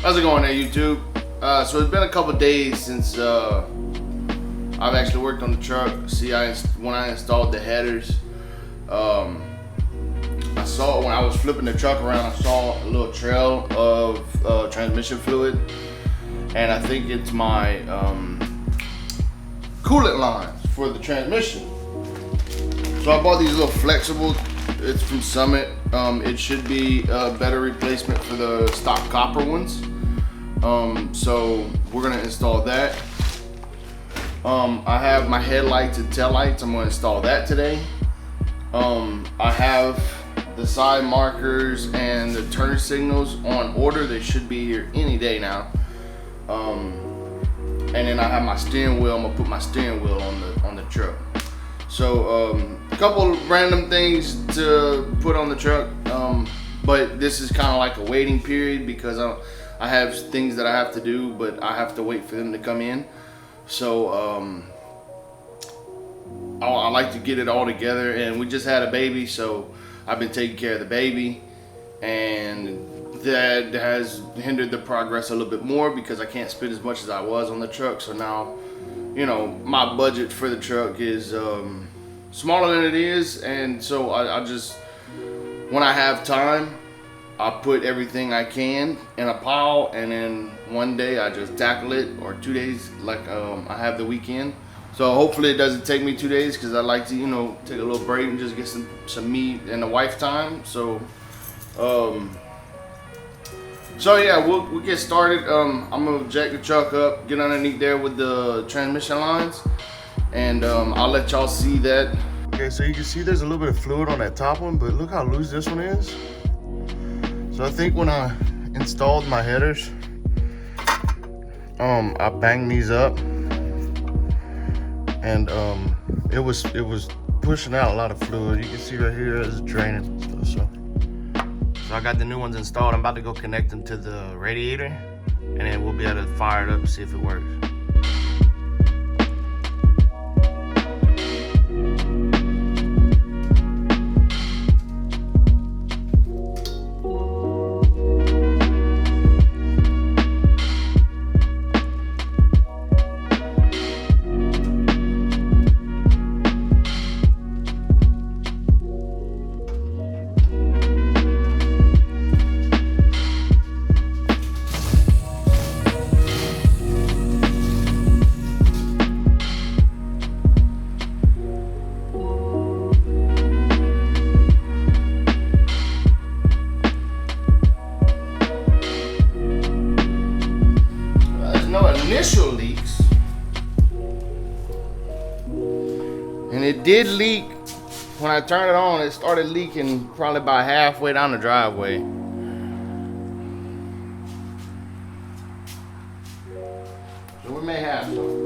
How's it going there, YouTube? So it's been a couple days since I've actually worked on the truck. When I installed the headers, I saw when I was flipping the truck around, I saw a little trail of transmission fluid, and I think it's my coolant lines for the transmission. So I bought these little flexible. It's from Summit. It should be a better replacement for the stock copper ones. So we're gonna install that. I have my headlights and taillights. I'm gonna install that today. I have the side markers and the turn signals on order. They should be here any day now. And then I have my steering wheel. I'm gonna put my steering wheel on the truck. So a couple random things to put on the truck, but this is kind of like a waiting period because I have things that I have to do, but I have to wait for them to come in. So I like to get it all together, and we just had a baby, so I've been taking care of the baby, and that has hindered the progress a little bit more because I can't spend as much as I was on the truck. So now, you know, my budget for the truck is smaller than it is, and so I just, when I have time, I put everything I can in a pile, and then one day I just tackle it, or 2 days, like I have the weekend. So hopefully it doesn't take me 2 days, because I like to, you know, take a little break and just get some me and the wife time. So yeah, we'll get started. I'm gonna jack the truck up, get underneath there with the transmission lines, and I'll let y'all see that. Okay, so you can see there's a little bit of fluid on that top one, but look how loose this one is. So I think when I installed my headers, I banged these up, and it was pushing out a lot of fluid. You can see right here it's draining and stuff. So I got the new ones installed. I'm about to go connect them to the radiator, and then we'll be able to fire it up and see if it works. Initial leaks, and it did leak when I turned it on. It started leaking probably about halfway down the driveway. So we may have some.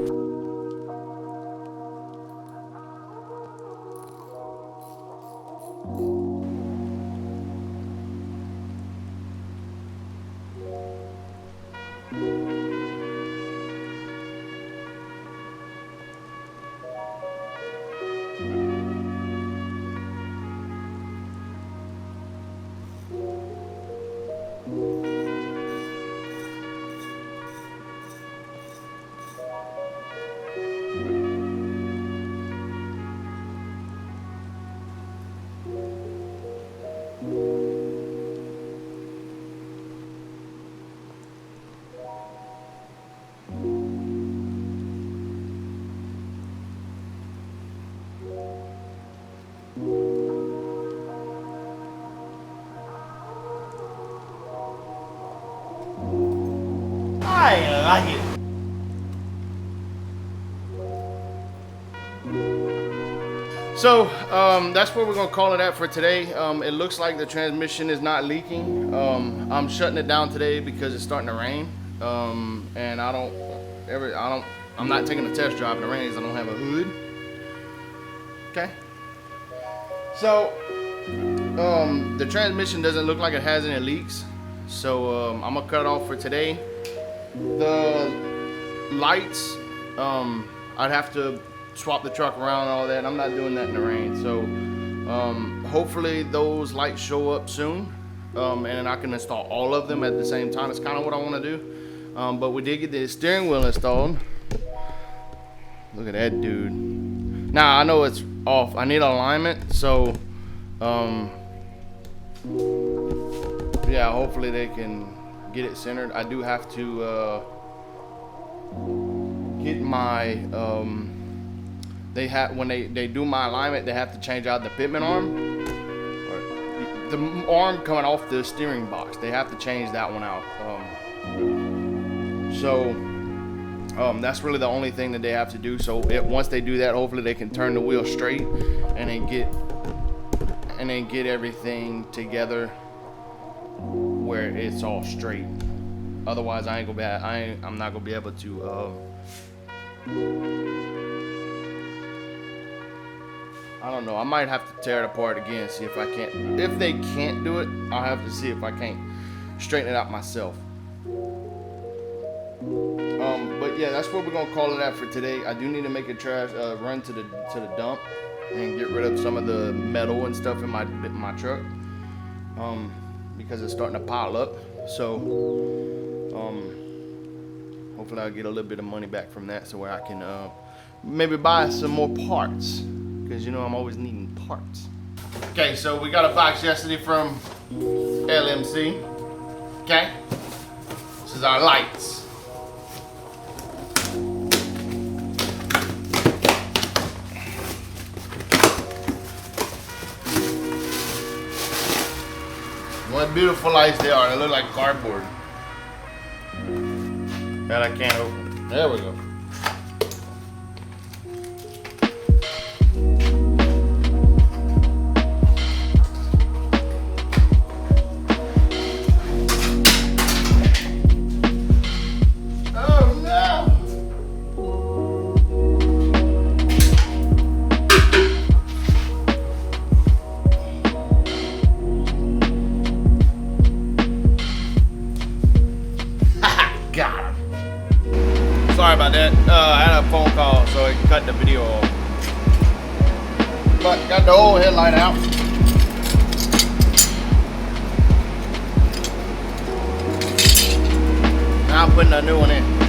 I like it. So that's what we're gonna call it at for today. It looks like the transmission is not leaking. I'm shutting it down today because it's starting to rain, and I'm not taking a test drive in the rain because I don't have a hood. Okay. So the transmission doesn't look like it has any leaks, so I'm gonna cut it off for today. The lights, I'd have to swap the truck around and all that. I'm not doing that in the rain, so hopefully those lights show up soon. and I can install all of them at the same time. It's kind of what I want to do. But we did get the steering wheel installed. Look at that dude. Now I know it's off. I need alignment, so yeah, hopefully they can get it centered. I do have to get my when they do my alignment, they have to change out the pitman arm, or the arm coming off the steering box. They have to change that one out. That's really the only thing that they have to do. So once they do that, hopefully they can turn the wheel straight and then get everything together where it's all straight. Otherwise, I'm not gonna be able to. I don't know. I might have to tear it apart again, see if I can't. If they can't do it, I'll have to see if I can't straighten it out myself. But yeah, that's what we're gonna call it at for today. I do need to make a run to the dump and get rid of some of the metal and stuff in my truck, because it's starting to pile up. So hopefully I'll get a little bit of money back from that, so where I can maybe buy some more parts, because you know I'm always needing parts. Okay, so we got a box yesterday from LMC. Okay, this is our lights. What beautiful lights they are. They look like cardboard that I can't open. There we go. Sorry about that. I had a phone call, so it cut the video off. But got the old headlight out. Now I'm putting a new one in.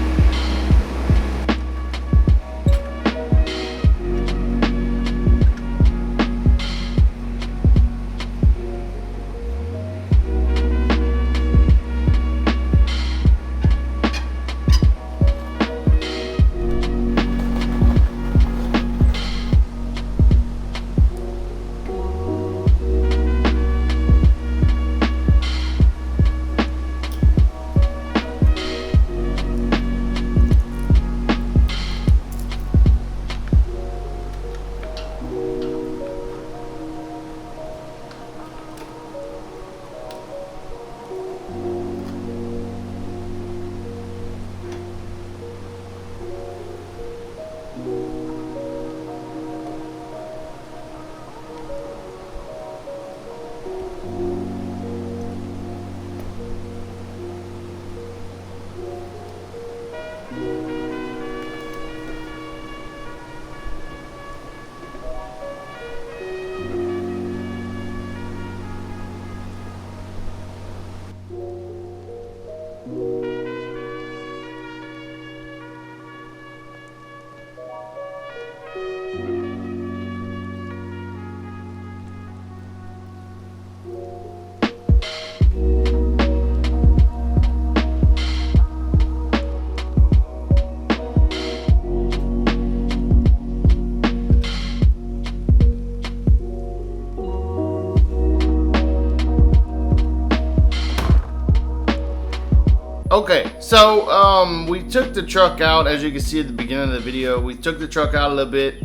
Okay, so we took the truck out, as you can see at the beginning of the video. We took the truck out a little bit.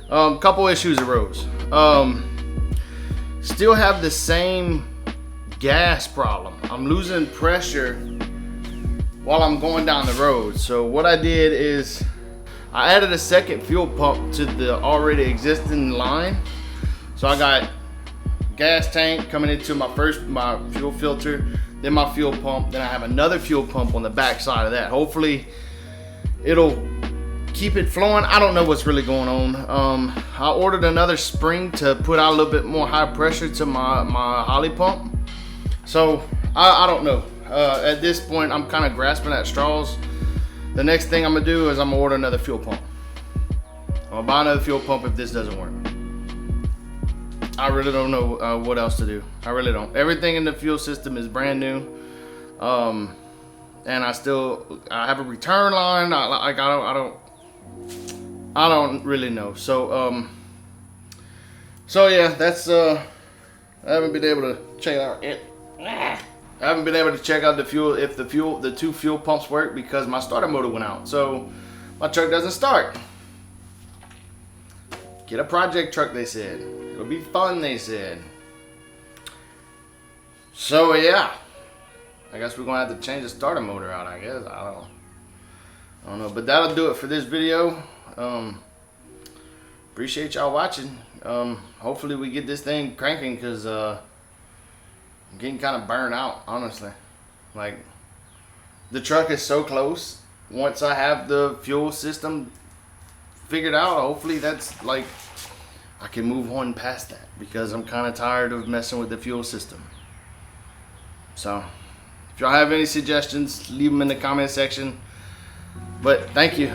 Couple issues arose. Still have the same gas problem. I'm losing pressure while I'm going down the road. So what I did is I added a second fuel pump to the already existing line. So I got gas tank coming into my fuel filter, then my fuel pump, then I have another fuel pump on the back side of that. Hopefully it'll keep it flowing. I don't know what's really going on. I ordered another spring to put out a little bit more high pressure to my Holly pump. So I don't know. At this point, I'm kind of grasping at straws. The next thing I'm gonna do is I'm gonna order another fuel pump. I'm gonna buy another fuel pump if this doesn't work. I really don't know what else to do. I really don't. Everything in the fuel system is brand new, and I have a return line. I don't really know. So yeah, that's I haven't been able to check out it. I haven't been able to check out the two fuel pumps work because my starter motor went out. So my truck doesn't start. Get a project truck, they said. It'll be fun, they said. So yeah, I guess we're gonna have to change the starter motor out. I guess I don't know, but that'll do it for this video. Appreciate y'all watching. Hopefully we get this thing cranking because I'm getting kind of burned out, honestly. Like, the truck is so close. Once I have the fuel system figured out, hopefully that's like I can move on past that because I'm kind of tired of messing with the fuel system. So if y'all have any suggestions, leave them in the comment section. But thank you.